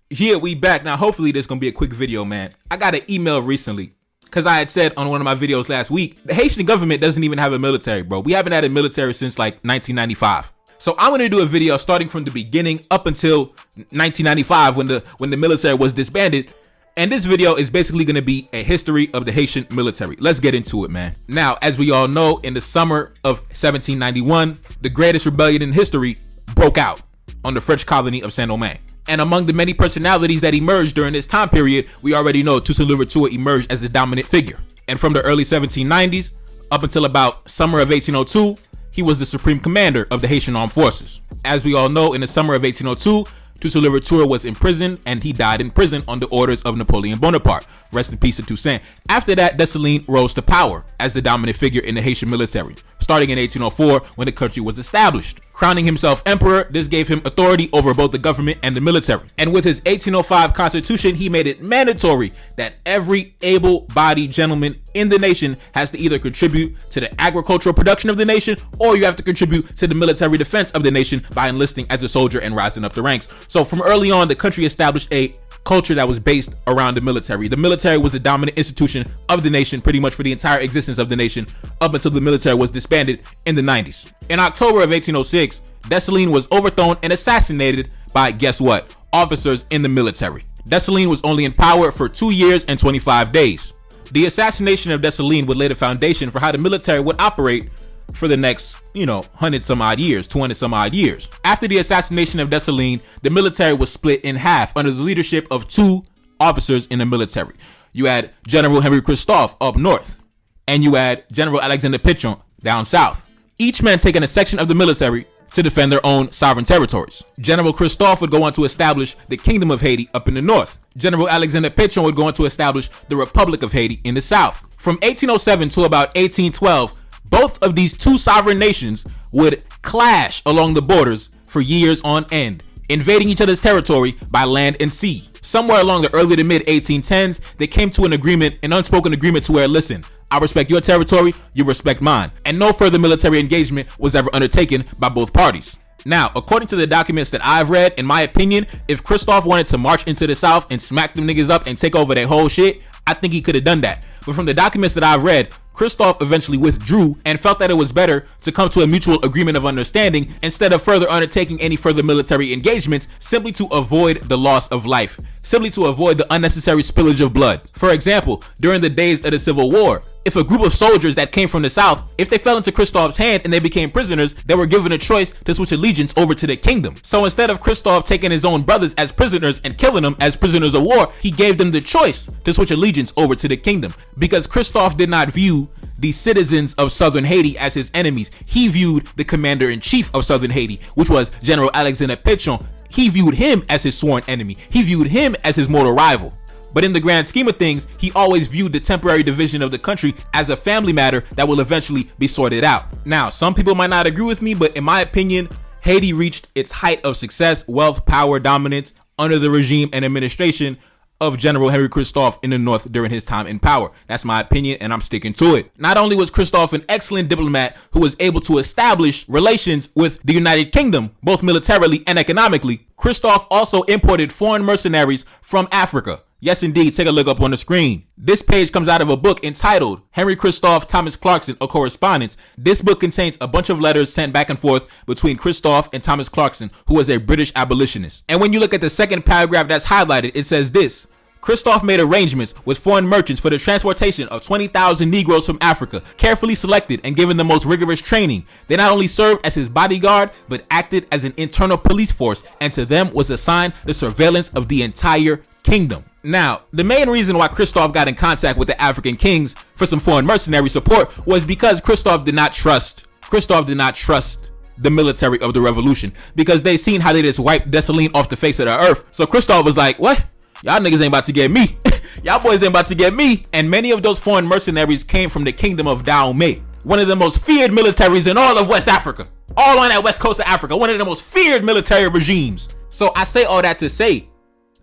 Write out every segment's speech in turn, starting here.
Yeah, we back. Now, hopefully this gonna be a quick video, man. I got an email recently because I had said on one of my videos last week, the Haitian government doesn't even have a military, bro. We haven't had a military since like 1995. So I'm gonna do a video starting from the beginning up until 1995 when the military was disbanded. And this video is basically gonna be a history of the Haitian military. Let's get into it, man. Now, as we all know, in the summer of 1791, the greatest rebellion in history broke out on the French colony of Saint-Domingue. And among the many personalities that emerged during this time period, we already know Toussaint Louverture emerged as the dominant figure. And from the early 1790s up until about summer of 1802, he was the supreme commander of the Haitian armed forces. As we all know, in the summer of 1802, Toussaint Louverture was imprisoned, and he died in prison on the orders of Napoleon Bonaparte. Rest in peace to Toussaint. After that, Dessalines rose to power as the dominant figure in the Haitian military, starting in 1804 when the country was established. Crowning himself emperor, this gave him authority over both the government and the military. And with his 1805 constitution, he made it mandatory that every able-bodied gentleman in the nation has to either contribute to the agricultural production of the nation, or you have to contribute to the military defense of the nation by enlisting as a soldier and rising up the ranks. So from early on, the country established a culture that was based around the military. The military was the dominant institution of the nation pretty much for the entire existence of the nation up until the military was disbanded in the 90s. In October of 1806, Dessalines was overthrown and assassinated by, guess what, officers in the military. Dessalines was only in power for 2 years and 25 days. The assassination of Dessalines would lay the foundation for how the military would operate for the next, 100 some odd years, 200 some odd years. After the assassination of Dessalines, the military was split in half under the leadership of two officers in the military. You had General Henry Christophe up north, and you had General Alexander Pétion down south. Each man taking a section of the military to defend their own sovereign territories. General Christophe would go on to establish the Kingdom of Haiti up in the north. General Alexander Pétion would go on to establish the Republic of Haiti in the south. From 1807 to about 1812, both of these two sovereign nations would clash along the borders for years on end, invading each other's territory by land and sea. Somewhere along the early to mid 1810s, they came to an unspoken agreement to where, listen, I respect your territory, you respect mine. And no further military engagement was ever undertaken by both parties. Now, according to the documents that I've read, in my opinion, if Christophe wanted to march into the south and smack them niggas up and take over their whole shit, I think he could have done that. But from the documents that I've read, Christophe eventually withdrew and felt that it was better to come to a mutual agreement of understanding instead of further undertaking any further military engagements, simply to avoid the loss of life, simply to avoid the unnecessary spillage of blood. For example, during the days of the Civil War, if a group of soldiers that came from the south, if they fell into Christophe's hand and they became prisoners, they were given a choice to switch allegiance over to the kingdom. So instead of Christophe taking his own brothers as prisoners and killing them as prisoners of war, he gave them the choice to switch allegiance over to the kingdom, because Christophe did not view the citizens of southern Haiti as his enemies. He viewed the commander-in-chief of southern Haiti, which was General Alexander Pétion. He viewed him as his sworn enemy. He viewed him as his mortal rival. But in the grand scheme of things, he always viewed the temporary division of the country as a family matter that will eventually be sorted out. Now, some people might not agree with me, but in my opinion, Haiti reached its height of success, wealth, power, dominance under the regime and administration of General Henry Christophe in the north during his time in power. That's my opinion, and I'm sticking to it. Not only was Christophe an excellent diplomat who was able to establish relations with the United Kingdom, both militarily and economically, Christophe also imported foreign mercenaries from Africa. Yes, indeed. Take a look up on the screen. This page comes out of a book entitled Henry Christophe Thomas Clarkson, A Correspondence. This book contains a bunch of letters sent back and forth between Christophe and Thomas Clarkson, who was a British abolitionist. And when you look at the second paragraph that's highlighted, it says this: Christophe made arrangements with foreign merchants for the transportation of 20,000 Negroes from Africa, carefully selected and given the most rigorous training. They not only served as his bodyguard, but acted as an internal police force, and to them was assigned the surveillance of the entire kingdom. Now, the main reason why Christophe got in contact with the African kings for some foreign mercenary support was because Christophe did not trust the military of the revolution, because they seen how they just wiped Dessalines off the face of the earth. So Christophe was like, what? Y'all niggas ain't about to get me. Y'all boys ain't about to get me. And many of those foreign mercenaries came from the kingdom of Dahomey, one of the most feared militaries in all of West Africa. All on that west coast of Africa, one of the most feared military regimes. So I say all that to say,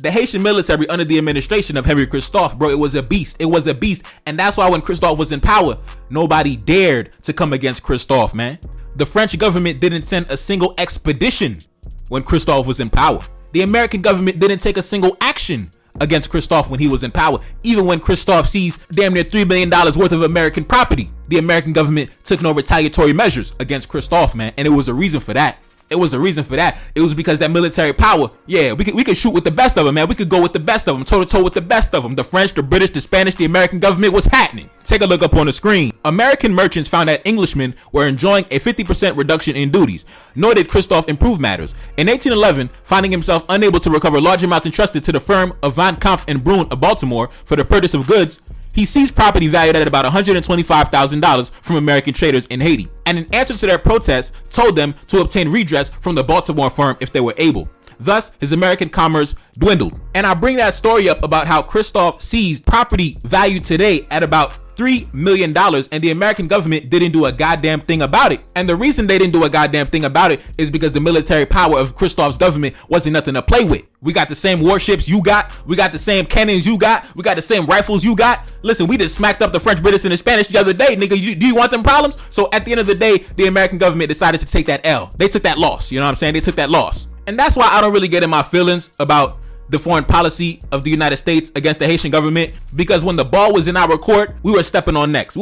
the Haitian military under the administration of Henry Christophe, bro, it was a beast. It was a beast. And that's why when Christophe was in power, nobody dared to come against Christophe, man. The French government didn't send a single expedition when Christophe was in power. the American government didn't take a single action against Christophe when he was in power. Even when Christophe seized damn near $3 billion worth of American property, the American government took no retaliatory measures against Christophe, man. And it was a reason for that. It was because that military power, yeah, we could shoot with the best of them, man. We could go with the best of them, toe to toe with the best of them. The French, the British, the Spanish, the American government was happening. Take a look up on the screen. American merchants found that Englishmen were enjoying a 50% reduction in duties, nor did Christophe improve matters. In 1811, finding himself unable to recover large amounts entrusted to the firm of Van Kampf and Brun of Baltimore for the purchase of goods, he seized property valued at about $125,000 from American traders in Haiti, and in answer to their protests, told them to obtain redress from the Baltimore firm if they were able. Thus, his American commerce dwindled. And I bring that story up about how Christophe seized property valued today at about $3 million, and the American government didn't do a goddamn thing about it. And the reason they didn't do a goddamn thing about it is because the military power of Christophe's government wasn't nothing to play with. We got the same warships you got. We got the same cannons you got. We got the same rifles you got. Listen, we just smacked up the French, British, and the Spanish the other day, nigga. Do you want them problems? So at the end of the day, the American government decided to take that L. They took that loss. You know what I'm saying? They took that loss. And that's why I don't really get in my feelings about the foreign policy of the United States against the Haitian government, because when the ball was in our court, we were stepping on necks. So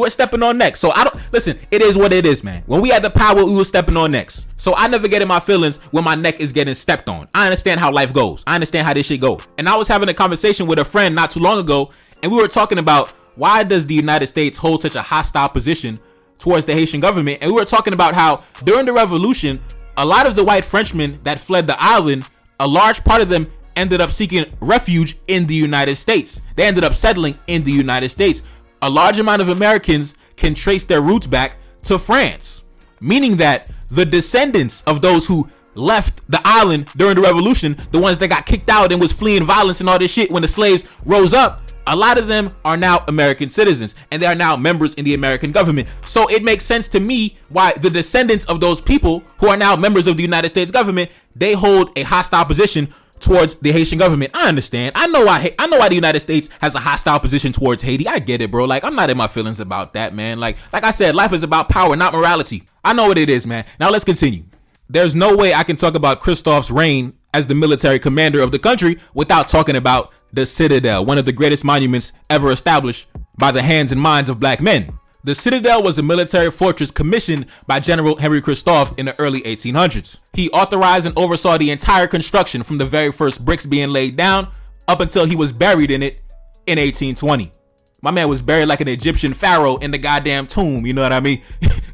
I don't listen. It is what it is, man. When we had the power, we were stepping on necks. So I never get in my feelings when my neck is getting stepped on. I understand how life goes. I understand how this shit go. And I was having a conversation with a friend not too long ago, and we were talking about why does the United States hold such a hostile position towards the Haitian government, and we were talking about how during the revolution, a lot of the white Frenchmen that fled the island, a large part of them ended up seeking refuge in the United States. They ended up settling in the United States. A large amount of Americans can trace their roots back to France, meaning that the descendants of those who left the island during the revolution, the ones that got kicked out and was fleeing violence and all this shit when the slaves rose up, a lot of them are now American citizens, and they are now members in the American government. So it makes sense to me why the descendants of those people who are now members of the United States government, they hold a hostile position towards the Haitian government. I understand. I know why the United States has a hostile position towards Haiti. I get it, bro. Like, I'm not in my feelings about that, man. Like I said, life is about power, not morality. I know what it is, man. Now let's continue. There's no way I can talk about Christophe's reign as the military commander of the country without talking about the Citadel, one of the greatest monuments ever established by the hands and minds of black men. The Citadel was a military fortress commissioned by General Henry Christophe in the early 1800s. He authorized and oversaw the entire construction from the very first bricks being laid down up until he was buried in it in 1820. My man was buried like an Egyptian pharaoh in the goddamn tomb, you know what I mean?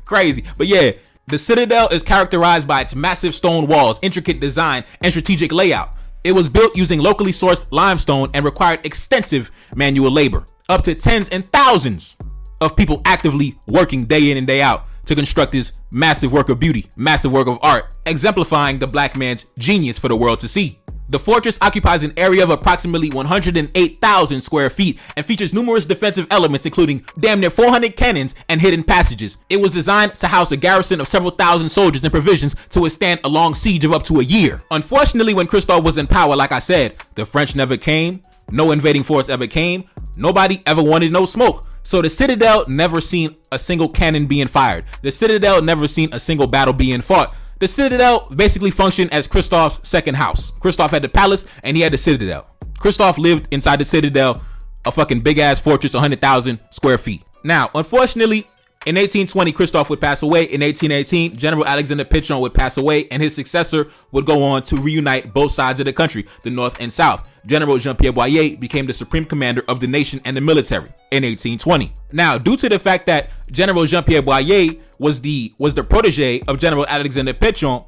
Crazy. But yeah, the Citadel is characterized by its massive stone walls, intricate design, and strategic layout. It was built using locally sourced limestone and required extensive manual labor, up to tens and thousands of people actively working day in and day out to construct this massive work of beauty, massive work of art, exemplifying the black man's genius for the world to see. The fortress occupies an area of approximately 108,000 square feet and features numerous defensive elements, including damn near 400 cannons and hidden passages. It was designed to house a garrison of several thousand soldiers and provisions to withstand a long siege of up to a year. Unfortunately, when Christophe was in power, like I said, the French never came, no invading force ever came, nobody ever wanted no smoke. So the Citadel never seen a single cannon being fired. The Citadel never seen a single battle being fought. The Citadel basically functioned as Christophe's second house. Christophe had the palace and he had the Citadel. Christophe lived inside the Citadel, a fucking big ass fortress, 100,000 square feet. Now, unfortunately, in 1820, Christophe would pass away. In 1818, General Alexander Pétion would pass away, and his successor would go on to reunite both sides of the country, the North and South. General Jean-Pierre Boyer became the supreme commander of the nation and the military in 1820. Now, due to the fact that General Jean-Pierre Boyer was the protege of General Alexander Pétion,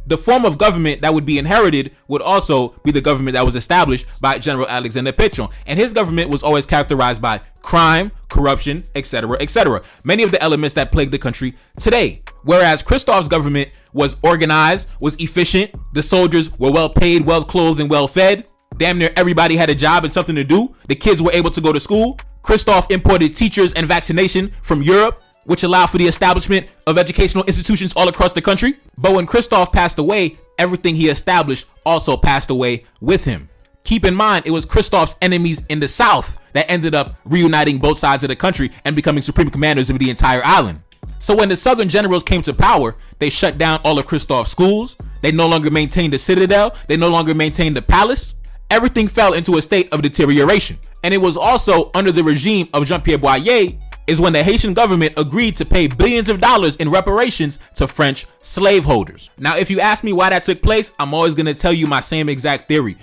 the form of government that would be inherited would also be the government that was established by General Alexander Pétion. And his government was always characterized by crime, corruption, etc., etc. Many of the elements that plague the country today. Whereas Christophe's government was organized, was efficient, the soldiers were well paid, well clothed, and well fed. Damn near everybody had a job and something to do. The kids were able to go to school. Christophe imported teachers and vaccination from Europe, which allowed for the establishment of educational institutions all across the country. But when Christophe passed away, everything he established also passed away with him. Keep in mind, it was Christophe's enemies in the South that ended up reuniting both sides of the country and becoming supreme commanders of the entire island. So when the Southern generals came to power, they shut down all of Christophe's schools. They no longer maintained the Citadel. They no longer maintained the palace. Everything fell into a state of deterioration. And it was also under the regime of Jean-Pierre Boyer is when the Haitian government agreed to pay billions of dollars in reparations to French slaveholders. Now, if you ask me why that took place, I'm always going to tell you my same exact theory.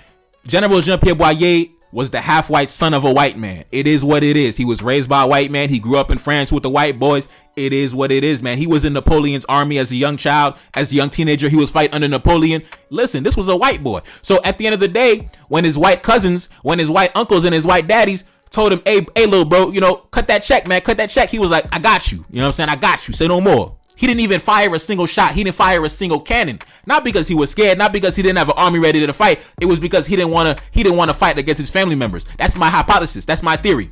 General Jean-Pierre Boyer was the half-white son of a white man. It is what it is. He was raised by a white man. He grew up in France with the white boys. It is what it is, man. He was in Napoleon's army as a young child. As a young teenager, he was fighting under Napoleon. Listen, this was a white boy. So at the end of the day, when his white cousins, when his white uncles and his white daddies told him, hey, little bro, cut that check, man, cut that check. He was like, I got you. You know what I'm saying? I got you. Say no more. He didn't even fire a single shot. He didn't fire a single cannon. Not because he was scared, not because he didn't have an army ready to fight. It was because he didn't want to fight against his family members. That's my hypothesis. That's my theory.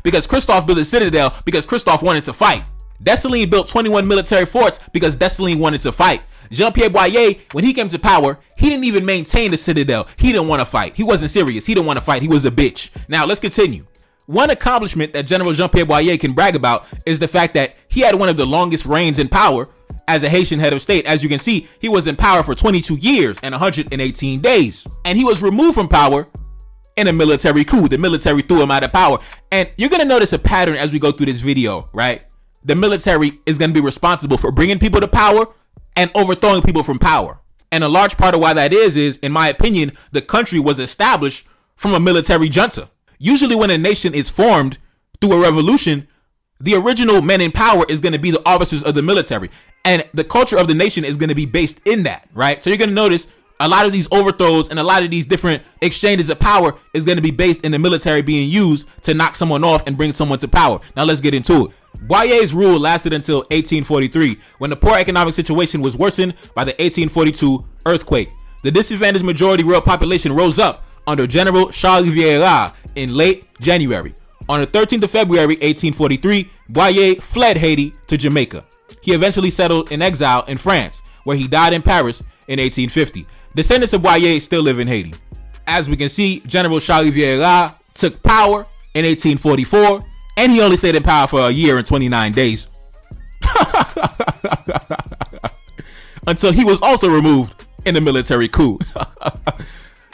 Because Christophe built a citadel because Christophe wanted to fight. Dessalines built 21 military forts because Dessalines wanted to fight. Jean-Pierre Boyer, when he came to power, he didn't even maintain the citadel. He didn't want to fight. He wasn't serious. He didn't want to fight. He was a bitch. Now let's continue. One accomplishment that General Jean-Pierre Boyer can brag about is the fact that he had one of the longest reigns in power as a Haitian head of state. As you can see, he was in power for 22 years and 118 days. And he was removed from power in a military coup. The military threw him out of power. And you're going to notice a pattern as we go through this video, right? The military is going to be responsible for bringing people to power and overthrowing people from power. And a large part of why that is, in my opinion, the country was established from a military junta. Usually when a nation is formed through a revolution, the original men in power is going to be the officers of the military. And the culture of the nation is going to be based in that, right? So you're going to notice a lot of these overthrows and a lot of these different exchanges of power is going to be based in the military being used to knock someone off and bring someone to power. Now let's get into it. Boyer's rule lasted until 1843, when the poor economic situation was worsened by the 1842 earthquake. The disadvantaged majority rural population rose up under General Charles Vieira in late January. On the 13th of February 1843, Boyer fled Haiti to Jamaica. He eventually settled in exile in France, where he died in Paris in 1850. Descendants of Boyer still live in Haiti. As we can see, General Charles Vieira took power in 1844, and he only stayed in power for a year and 29 days. Until he was also removed in a military coup.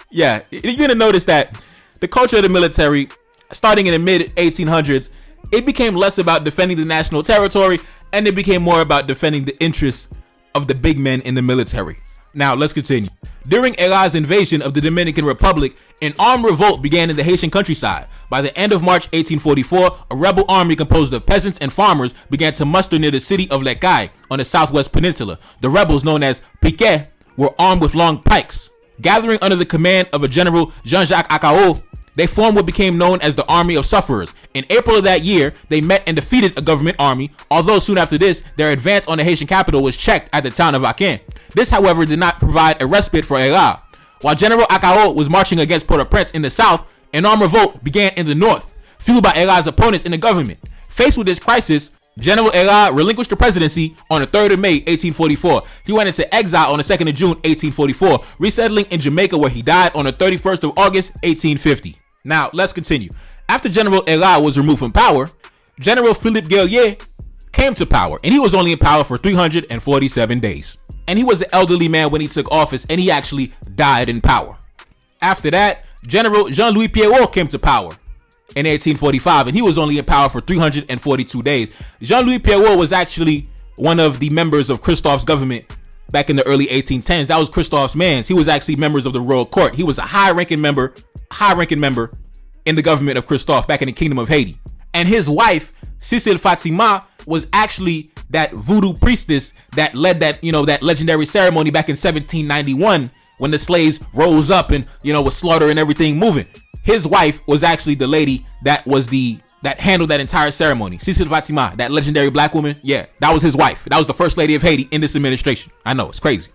Yeah, you're going to notice that the culture of the military, starting in the mid-1800s, it became less about defending the national territory, and it became more about defending the interests of the big men in the military. Now, let's continue. During Era's invasion of the Dominican Republic, an armed revolt began in the Haitian countryside. By the end of March 1844, a rebel army composed of peasants and farmers began to muster near the city of Lecay on the southwest peninsula. The rebels, known as Piquet, were armed with long pikes. Gathering under the command of a General Jean-Jacques Acao, they formed what became known as the Army of Sufferers. In April of that year, they met and defeated a government army, although soon after this, their advance on the Haitian capital was checked at the town of Aken. This, however, did not provide a respite for Era. While General Acao was marching against Port-au-Prince in the south, an armed revolt began in the north, fueled by Era's opponents in the government. Faced with this crisis, General Era relinquished the presidency on the 3rd of May, 1844. He went into exile on the 2nd of June, 1844, resettling in Jamaica, where he died on the 31st of August, 1850. Now, let's continue. After General Era was removed from power, General Philippe Guerrier came to power, and he was only in power for 347 days. And he was an elderly man when he took office, and he actually died in power. After that, General Jean-Louis Pierrot came to power in 1845, and he was only in power for 342 days. Jean-Louis Pierrot was actually one of the members of Christophe's government back in the early 1810s. That was Christophe's man. He was actually members of the royal court. He was a high-ranking member in the government of Christophe back in the Kingdom of Haiti. And his wife, Cécile Fatima, was actually that voodoo priestess that led that legendary ceremony back in 1791 when the slaves rose up and, was slaughter and everything moving. His wife was actually the lady that handled that entire ceremony. Cécile Fatima, that legendary black woman. Yeah, that was his wife. That was the first lady of Haiti in this administration. I know, it's crazy.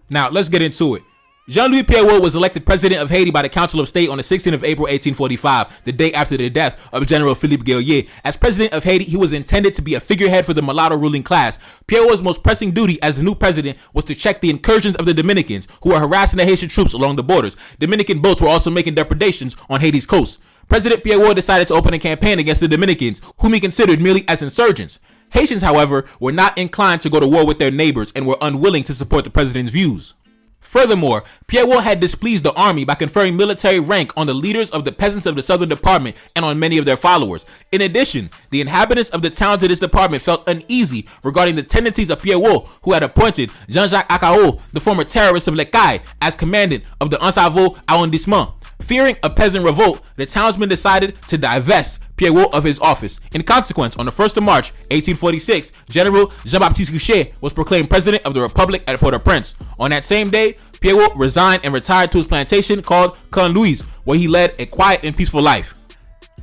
Now, let's get into it. Jean-Louis Pierrot was elected president of Haiti by the Council of State on the 16th of April, 1845, the day after the death of General Philippe Guerrier. As president of Haiti, he was intended to be a figurehead for the mulatto ruling class. Pierrot's most pressing duty as the new president was to check the incursions of the Dominicans, who were harassing the Haitian troops along the borders. Dominican boats were also making depredations on Haiti's coast. President Pierrot decided to open a campaign against the Dominicans, whom he considered merely as insurgents. Haitians, however, were not inclined to go to war with their neighbors and were unwilling to support the president's views. Furthermore, Pierrot had displeased the army by conferring military rank on the leaders of the peasants of the Southern Department and on many of their followers. In addition, the inhabitants of the towns of this department felt uneasy regarding the tendencies of Pierrot, who had appointed Jean-Jacques Acao, the former terrorist of Lecaille, as commandant of the Ensavaux arrondissement. Fearing a peasant revolt, the townsmen decided to divest Pierrot of his office. In consequence, on the 1st of March, 1846, General Jean-Baptiste Couchet was proclaimed president of the Republic at Port-au-Prince. On that same day, Pierrot resigned and retired to his plantation called Con Louis, where he led a quiet and peaceful life.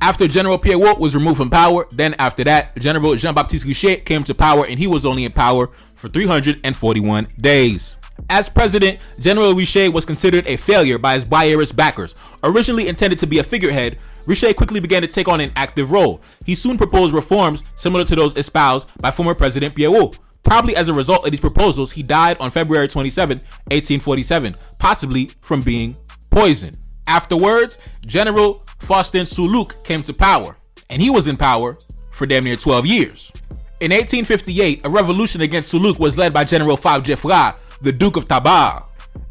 After General Pierrot was removed from power, then after that, General Jean-Baptiste Couchet came to power, and he was only in power for 341 days. As president, General Richer was considered a failure by his Bayerist backers. Originally intended to be a figurehead, Richer quickly began to take on an active role. He soon proposed reforms similar to those espoused by former President Pierrot. Probably as a result of these proposals, he died on February 27, 1847, possibly from being poisoned. Afterwards, General Faustin Suluque came to power, and he was in power for damn near 12 years. In 1858, a revolution against Suluque was led by General Geffrard, the Duke of Tabar.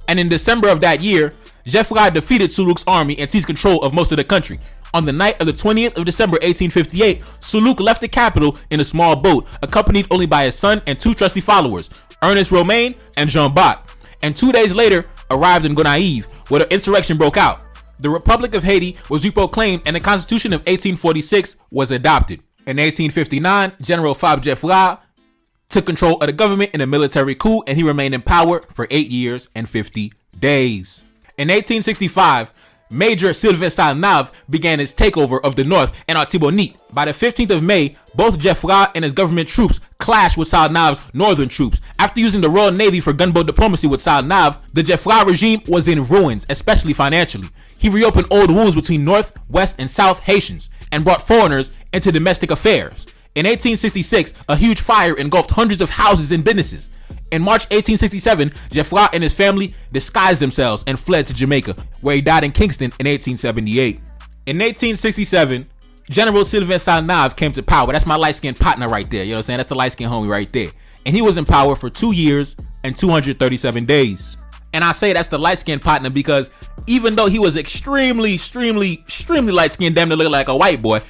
And in December of that year, Geffrard defeated Suluque's army and seized control of most of the country. On the night of the 20th of December 1858, Suluque left the capital in a small boat, accompanied only by his son and two trusty followers, Ernest Romain and Jean Bart, and 2 days later arrived in Gonaive, where the insurrection broke out. The Republic of Haiti was reproclaimed and the Constitution of 1846 was adopted. In 1859, General Geffrard took control of the government in a military coup, and he remained in power for 8 years and 50 days. In 1865, Major Sylvain Salnave began his takeover of the North and Artibonite. By the 15th of May, both Geffrard and his government troops clashed with Salnave's northern troops. After using the Royal Navy for gunboat diplomacy with Salnave, the Geffrard regime was in ruins, especially financially. He reopened old wounds between North, West, and South Haitians and brought foreigners into domestic affairs. In 1866, a huge fire engulfed hundreds of houses and businesses. In March 1867, Geffrard and his family disguised themselves and fled to Jamaica, where he died in Kingston in 1878. In 1867, General Sylvain Salnave came to power. That's my light-skinned partner right there. You know what I'm saying? That's the light-skinned homie right there. And he was in power for 2 years and 237 days. And I say that's the light-skinned partner because even though he was extremely light-skinned, damn near looking like a white boy,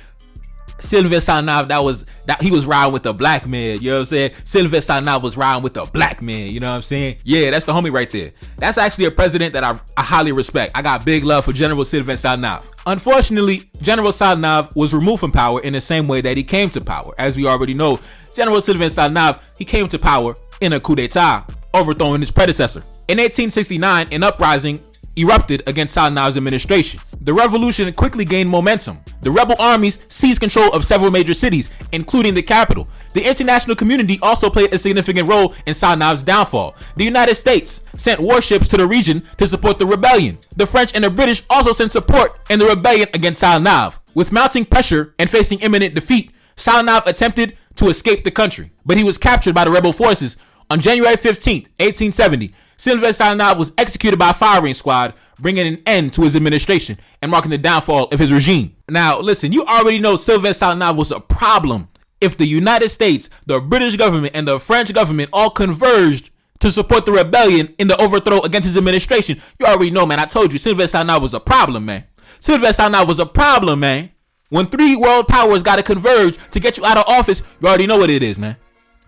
Sylvain Salnave, he was riding with a black man, you know what I'm saying? Sylvain Salnave was riding with a black man, you know what I'm saying? Yeah, that's the homie right there. That's actually a president that I highly respect. I got big love for General Sylvain Salnave. Unfortunately, General Salnave was removed from power in the same way that he came to power. As we already know, General Sylvain Salnave, he came to power in a coup d'etat, overthrowing his predecessor. In 1869, an uprising erupted against Salnave's administration. The revolution quickly gained momentum. The rebel armies seized control of several major cities, including the capital. The international community also played a significant role in Salnave's downfall. The United States sent warships to the region to support the rebellion. The French and the British also sent support in the rebellion against Salnave. With mounting pressure and facing imminent defeat, Salnave attempted to escape the country, but he was captured by the rebel forces. On January 15, 1870, Sylvain Salnave was executed by a firing squad, bringing an end to his administration and marking the downfall of his regime. Now, listen, you already know Sylvain Salnave was a problem. If the United States, the British government, and the French government all converged to support the rebellion in the overthrow against his administration, you already know, man. I told you, Sylvain Salnave was a problem, man. Sylvain Salnave was a problem, man. When three world powers got to converge to get you out of office, you already know what it is, man.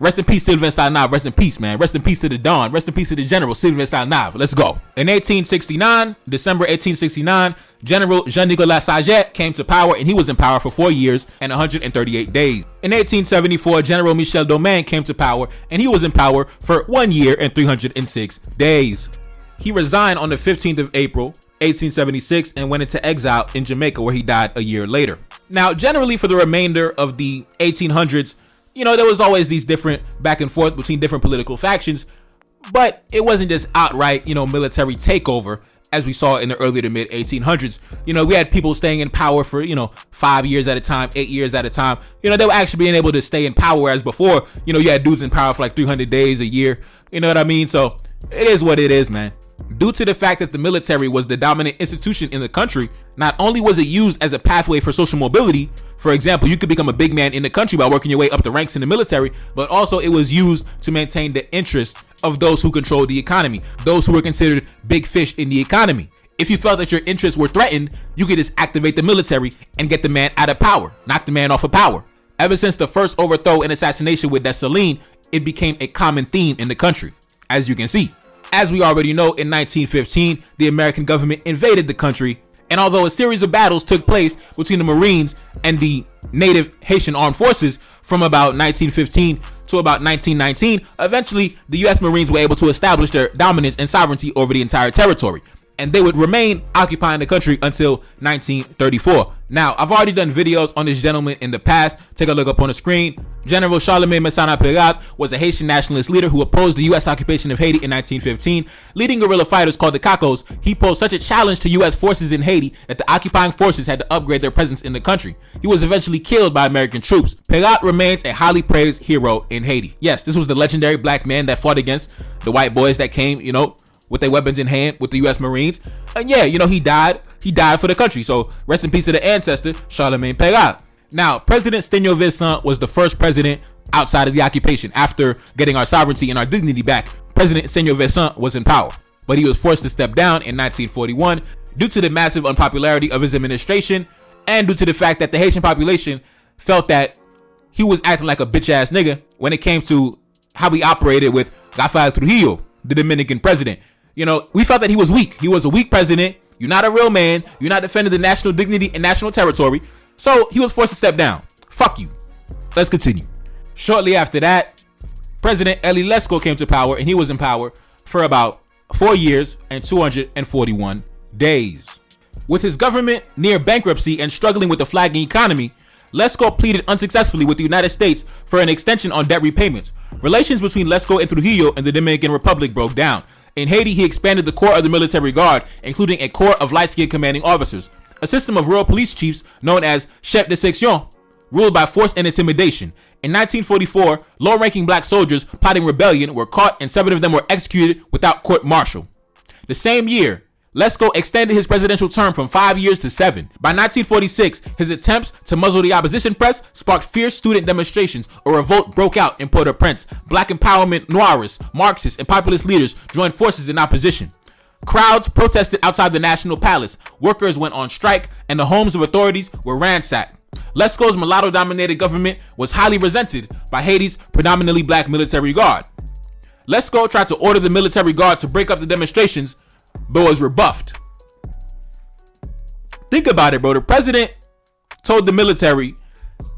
Rest in peace, Sylvain Salnave. Rest in peace, man. Rest in peace to the Don. Rest in peace to the General, Sylvain Salnave. Let's go. In 1869, December 1869, General Jean-Nicolas Saget came to power, and he was in power for 4 years and 138 days. In 1874, General Michel Domain came to power, and he was in power for 1 year and 306 days. He resigned on the 15th of April, 1876, and went into exile in Jamaica, where he died a year later. Now, generally for the remainder of the 1800s, you know, there was always these different back and forth between different political factions, but it wasn't just outright, you know, military takeover as we saw in the early to mid 1800s. You know, we had people staying in power for, 5 years at a time, 8 years at a time. You know, they were actually being able to stay in power, whereas before, you had dudes in power for like 300 days a year. You know what I mean? So it is what it is, man. Due to the fact that the military was the dominant institution in the country, not only was it used as a pathway for social mobility, for example, you could become a big man in the country by working your way up the ranks in the military, but also it was used to maintain the interest of those who controlled the economy, those who were considered big fish in the economy. If you felt that your interests were threatened, you could just activate the military and get the man out of power, knock the man off of power. Ever since the first overthrow and assassination with Dessalines, it became a common theme in the country, as you can see. As we already know, in 1915, the American government invaded the country, and although a series of battles took place between the Marines and the native Haitian armed forces from about 1915 to about 1919, eventually the U.S. Marines were able to establish their dominance and sovereignty over the entire territory, and they would remain occupying the country until 1934. Now, I've already done videos on this gentleman in the past. Take a look up on the screen. General Charlemagne Messana-Peyrat was a Haitian nationalist leader who opposed the U.S. occupation of Haiti in 1915. Leading guerrilla fighters called the Cacos, he posed such a challenge to U.S. forces in Haiti that the occupying forces had to upgrade their presence in the country. He was eventually killed by American troops. Peyrat remains a highly praised hero in Haiti. Yes, this was the legendary black man that fought against the white boys that came, with their weapons in hand with the U.S. Marines. And yeah, he died. He died for the country. So rest in peace to the ancestor, Charlemagne Peyrat. Now, President Stéphane Vincent was the first president outside of the occupation. After getting our sovereignty and our dignity back, President Stéphane Vincent was in power. But he was forced to step down in 1941 due to the massive unpopularity of his administration and due to the fact that the Haitian population felt that he was acting like a bitch-ass nigga when it came to how he operated with Rafael Trujillo, the Dominican president. We felt that he was weak. He was a weak president. You're not a real man. You're not defending the national dignity and national territory. So he was forced to step down. Fuck you. Let's continue. Shortly after that, President Elie Lescaut came to power, and he was in power for about 4 years and 241 days. With his government near bankruptcy and struggling with the flagging economy, Lescaut pleaded unsuccessfully with the United States for an extension on debt repayments. Relations between Lescaut and Trujillo and the Dominican Republic broke down. In Haiti, he expanded the corps of the military guard, including a corps of light-skinned commanding officers, a system of rural police chiefs known as chef de section, ruled by force and intimidation. In 1944, low-ranking black soldiers plotting rebellion were caught and 7 of them were executed without court-martial. The same year, Lescaut extended his presidential term from 5 years to 7. By 1946, his attempts to muzzle the opposition press sparked fierce student demonstrations. A revolt broke out in Port-au-Prince. Black empowerment Noirs, Marxists, and populist leaders joined forces in opposition. Crowds protested outside the National Palace. Workers went on strike, and the homes of authorities were ransacked. Lescaut's mulatto-dominated government was highly resented by Haiti's predominantly black military guard. Lescaut tried to order the military guard to break up the demonstrations, but was rebuffed. Think about it, bro. The president told the military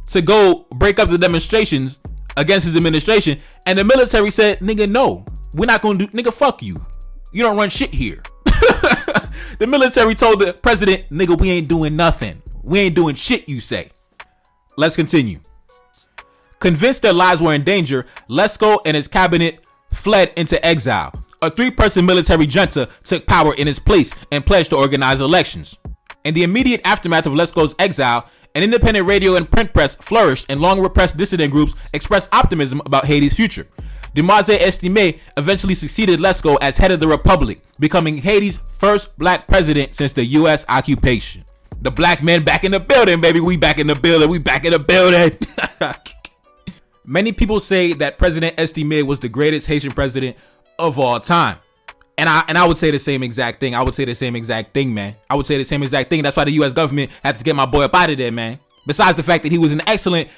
to go break up the demonstrations against his administration, and the military said, nigga, no, we're not gonna do, nigga, fuck you. You don't run shit here. The military told the president, nigga, we ain't doing nothing. We ain't doing shit, you say. Let's continue. Convinced their lives were in danger, Lescaut and his cabinet fled into exile. A 3-person military junta took power in his place and pledged to organize elections. In the immediate aftermath of Lescaut's exile, an independent radio and print press flourished, and long-repressed dissident groups expressed optimism about Haiti's future. Demoiselle Estimé eventually succeeded Lescaut as head of the republic, becoming Haiti's first black president since the U.S. occupation. The black men back in the building, baby. We back in the building. We back in the building. Many people say that President Estimé was the greatest Haitian president of all time. And I would say the same exact thing. I would say the same exact thing, man. I would say the same exact thing. That's why the U.S. government had to get my boy up out of there, man. Besides the fact that he was an excellent,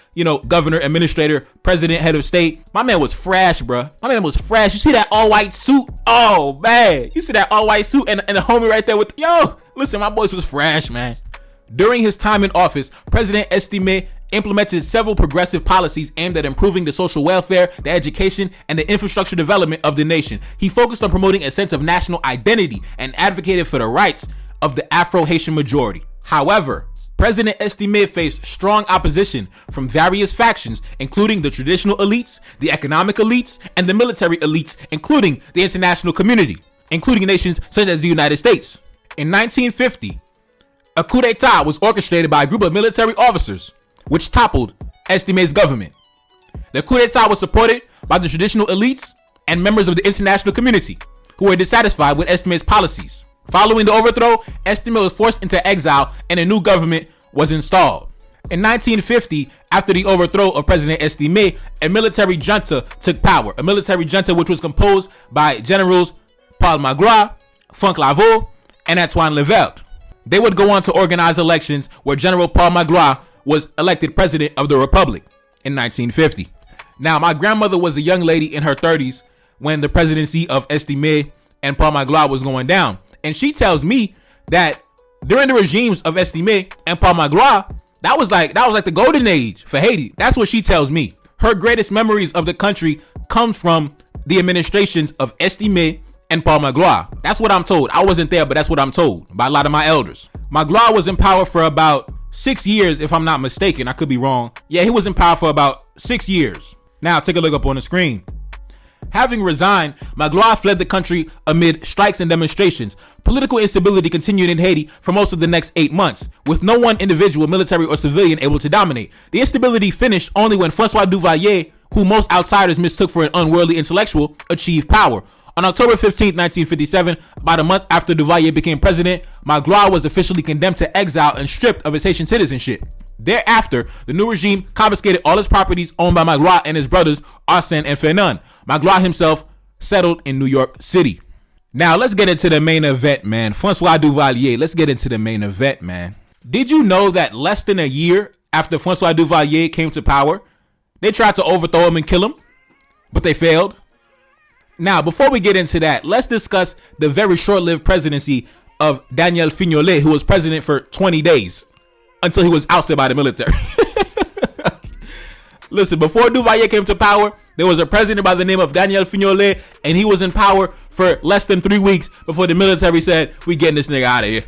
governor, administrator, president, head of state. My man was fresh, bro. My man was fresh. You see that all-white suit? Oh, man. You see that all-white suit and the homie right there with, listen, my boys was fresh, man. During his time in office, President Estimé implemented several progressive policies aimed at improving the social welfare, the education, and the infrastructure development of the nation. He focused on promoting a sense of national identity and advocated for the rights of the Afro-Haitian majority. However, President Estimé faced strong opposition from various factions, including the traditional elites, the economic elites, and the military elites, including the international community, including nations such as the United States. In 1950, a coup d'etat was orchestrated by a group of military officers, which toppled Estimé's government. The coup d'etat was supported by the traditional elites and members of the international community. who were dissatisfied with Estimé's policies. Following the overthrow, Estimé was forced into exile and a new government was installed. In 1950, after the overthrow of President Estimé, a military junta took power. A military junta which was composed by Generals Paul Magloire, Franck Lavaux, and Antoine Levelt. They would go on to organize elections where General Paul Magloire was elected president of the Republic in 1950. Now, my grandmother was a young lady in her 30s when the presidency of Estimé and Paul Magloire was going down. And she tells me that during the regimes of Estimé and Paul Magloire, that was like the golden age for Haiti. That's what she tells me. Her greatest memories of the country come from the administrations of Estimé and Paul Magloire. That's what I'm told. I wasn't there, but that's what I'm told by a lot of my elders. Magloire was in power for about 6 years, if I'm not mistaken. I could be wrong. Yeah, he was in power for about 6 years. Now, take a look up on the screen. Having resigned, Magloire fled the country amid strikes and demonstrations. Political instability continued in Haiti for most of the next 8 months, with no one individual, military or civilian, able to dominate. The instability finished only when Post-Duvalier, who most outsiders mistook for an unworldly intellectual, achieved power. On October 15, 1957, about a month after Duvalier became president, Magloire was officially condemned to exile and stripped of his Haitian citizenship. Thereafter, the new regime confiscated all his properties owned by Magloire and his brothers Arsène and Fernand. Magloire himself settled in New York City. Now, let's get into the main event, man. François Duvalier, let's get into the main event, man. Did you know that less than a year after François Duvalier came to power, they tried to overthrow him and kill him, but they failed? Now, before we get into that, let's discuss the very short-lived presidency of Daniel Fignolet, who was president for 20 days until he was ousted by the military. Listen, before Duvalier came to power, there was a president by the name of Daniel Fignolet, and he was in power for less than 3 weeks before the military said, "We getting this nigga out of here."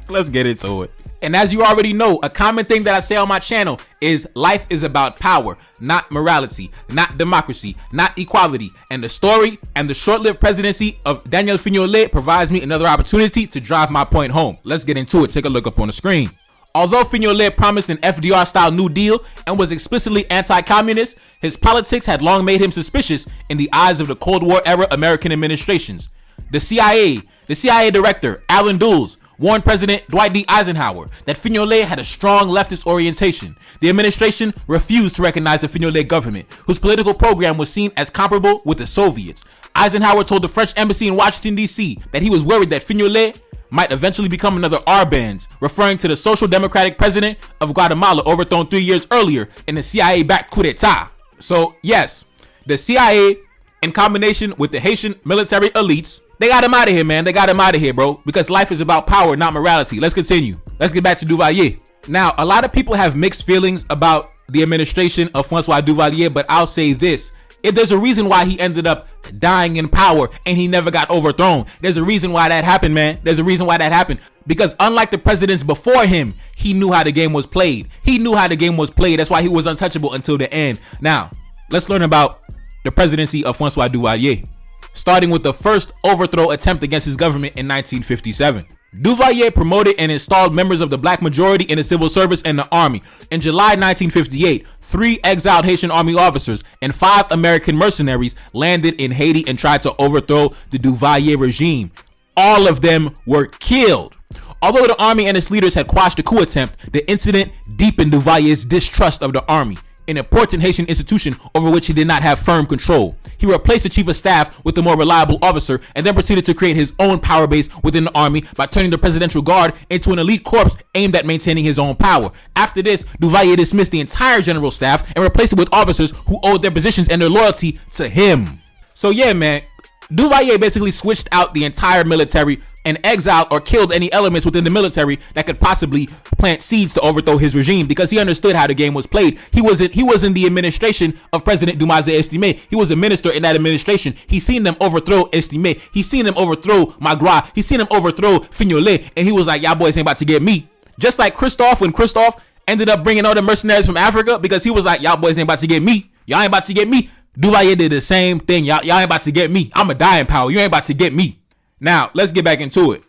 Let's get into it. And as you already know, a common thing that I say on my channel is life is about power, not morality, not democracy, not equality. And the story and the short-lived presidency of Daniel Fignolet provides me another opportunity to drive my point home. Let's get into it. Take a look up on the screen. Although Fignolet promised an FDR-style New Deal and was explicitly anti-communist, his politics had long made him suspicious in the eyes of the Cold War-era American administrations. The CIA director, Alan Dulles, warned President Dwight D. Eisenhower that Fignolet had a strong leftist orientation. The administration refused to recognize the Fignolet government, whose political program was seen as comparable with the Soviets. Eisenhower told the French embassy in Washington, D.C. that he was worried that Fignolet might eventually become another Arbenz, referring to the Social Democratic president of Guatemala overthrown 3 years earlier in the CIA-backed coup d'etat. So, yes, the CIA, in combination with the Haitian military elites, they got him out of here, man. They got him out of here, bro. Because life is about power, not morality. Let's continue. Let's get back to Duvalier. Now, a lot of people have mixed feelings about the administration of François Duvalier, but I'll say this. If there's a reason why he ended up dying in power and he never got overthrown. There's a reason why that happened, man. There's a reason why that happened. Because unlike the presidents before him, he knew how the game was played. He knew how the game was played. That's why he was untouchable until the end. Now, let's learn about the presidency of François Duvalier, starting with the first overthrow attempt against his government in 1957. Duvalier promoted and installed members of the black majority in the civil service and the army. In July 1958, 3 exiled Haitian army officers and 5 American mercenaries landed in Haiti and tried to overthrow the Duvalier regime. All of them were killed. Although the army and its leaders had quashed the coup attempt, the incident deepened Duvalier's distrust of the army, an important Haitian institution over which he did not have firm control. He replaced the chief of staff with a more reliable officer and then proceeded to create his own power base within the army by turning the presidential guard into an elite corps aimed at maintaining his own power. After this, Duvalier dismissed the entire general staff and replaced it with officers who owed their positions and their loyalty to him. So yeah, man, Duvalier basically switched out the entire military and exiled or killed any elements within the military that could possibly plant seeds to overthrow his regime, because he understood how the game was played. He was in the administration of President Dumas Estimé. He was a minister in that administration. He seen them overthrow Estimé. He seen them overthrow Magloire. He seen them overthrow Fignolet, and he was like, y'all boys ain't about to get me. Just like Christophe, when Christophe ended up bringing all the mercenaries from Africa, because he was like, y'all boys ain't about to get me. Y'all ain't about to get me. Duvalier did the same thing. Y'all ain't about to get me. I'm a dying power. You ain't about to get me. Now, let's get back into it.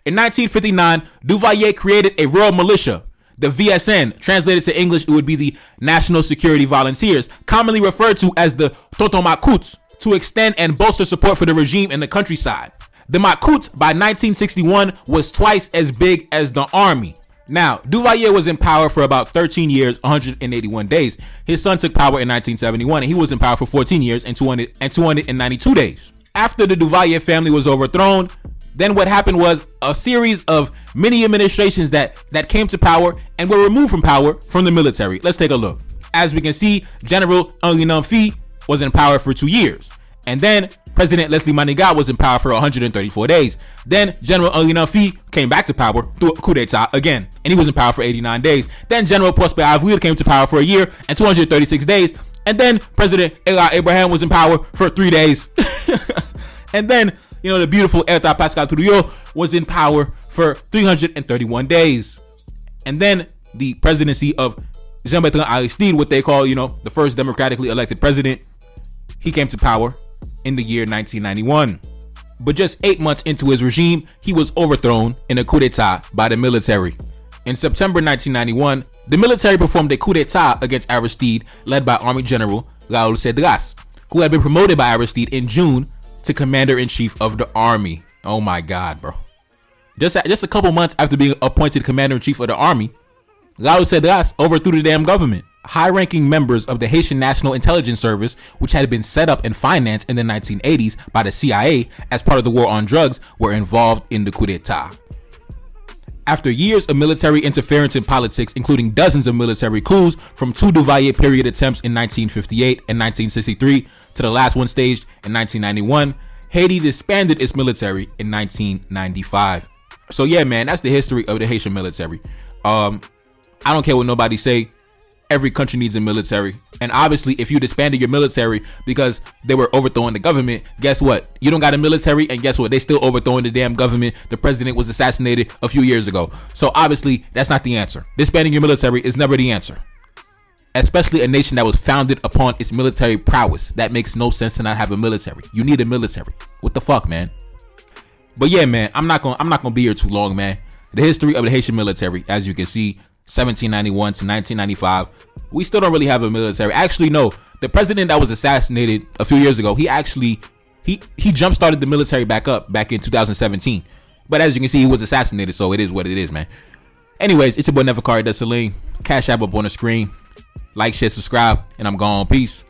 In 1959, Duvalier created a rural militia, the VSN. Translated to English, it would be the National Security Volunteers, commonly referred to as the Tonton Coups. to extend and bolster support for the regime in the countryside. The coups by 1961 was twice as big as the army. Now, Duvalier was in power for about 13 years, 181 days. His son took power in 1971, and he was in power for 14 years and 292 days. After the Duvalier family was overthrown, then what happened was a series of mini administrations that came to power and were removed from power from the military. Let's take a look. As we can see, General Henri Namfi was in power for 2 years. And then President Leslie Manigat was in power for 134 days. Then General Henri Namfi came back to power through a coup d'etat again, and he was in power for 89 days. Then General Post-Duvalier came to power for a year and 236 days. And then President Elah Abraham was in power for 3 days. And then, the beautiful Erta Pascal Trujillo was in power for 331 days. And then the presidency of Jean-Bertrand Aristide, what they call, the first democratically elected president, he came to power in the year 1991. But just 8 months into his regime, he was overthrown in a coup d'etat by the military. In September 1991, the military performed a coup d'etat against Aristide, led by Army General Raoul Cedras, who had been promoted by Aristide in June to Commander-in-Chief of the Army. Oh my God, bro. Just a couple months after being appointed Commander-in-Chief of the Army, Raoul Cedras overthrew the damn government. High-ranking members of the Haitian National Intelligence Service, which had been set up and financed in the 1980s by the CIA as part of the war on drugs, were involved in the coup d'etat. After years of military interference in politics, including dozens of military coups from 2 Duvalier period attempts in 1958 and 1963 to the last one staged in 1991, Haiti disbanded its military in 1995. So yeah, man, that's the history of the Haitian military. I don't care what nobody say. Every country needs a military. And obviously, if you disbanded your military because they were overthrowing the government, guess what? You don't got a military, and guess what? They still overthrowing the damn government. The president was assassinated a few years ago. So obviously, that's not the answer. Disbanding your military is never the answer. Especially a nation that was founded upon its military prowess. That makes no sense to not have a military. You need a military. What the fuck, man? But yeah, man, I'm not gonna be here too long, man. The history of the Haitian military, as you can see, 1791 to 1995, we still don't really have a military. Actually, no, the president that was assassinated a few years ago, he jump started the military back in 2017. But as you can see, he was assassinated, so it is what it is, man. Anyways, it's your boy Neferkari Desalegn. Cash App up on the screen. Like, share, subscribe, and I'm gone. Peace.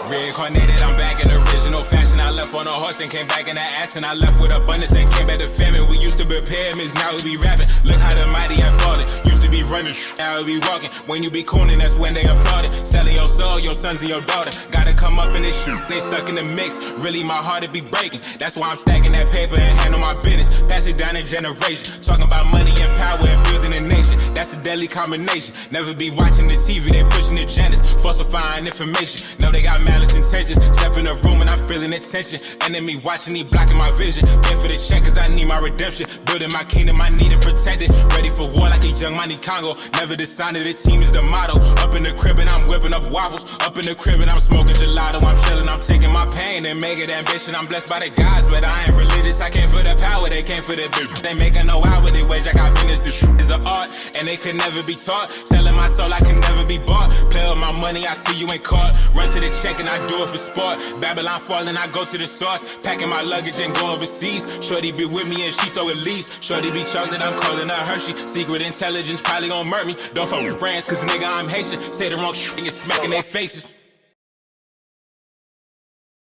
Reincarnated, I'm back in original fashion. I left on a horse and came back in the ass, and I left with abundance and came back to famine. We used to be pyramids, now we be rapping. Look how the mighty have fallen. Used to be running, now we be walking. When you be cooning, that's when they applauded. Selling your soul, your sons and your daughter. Gotta come up in this shit, they stuck in the mix. Really, my heart it be breaking. That's why I'm stacking that paper and handle my business. Pass it down in generation. Talking about money and power and building a nation. That's a deadly combination. Never be watching the TV, they pushing agendas, falsifying information. Know they got malice intentions. Step in the room and I'm feeling the tension. Enemy watching, he blocking my vision. Been for the check cause I need my redemption. Building my kingdom, I need it protected. Ready for war like a young Money Congo. Never decided the team is the motto. Up in the crib and I'm whipping up waffles. Up in the crib and I'm smoking gelato. I'm chilling, I'm taking my pain and make it ambition. I'm blessed by the gods, but I ain't religious. I came for the power, they came for the bitch. They making no hourly wage. I got business, this shit is an art, and they could never be taught. Selling my soul, I can never be bought. Play with my money, I see you ain't caught. Run to the check and I do it for sport. Babylon falling, I go to the source. Packing my luggage and go overseas. Shorty be with me and she so elite. Shorty be chocolate, I'm calling her Hershey. Secret intelligence probably gon' murk me. Don't fuck with friends, cause nigga I'm Haitian. Say the wrong shit and you're smacking their faces.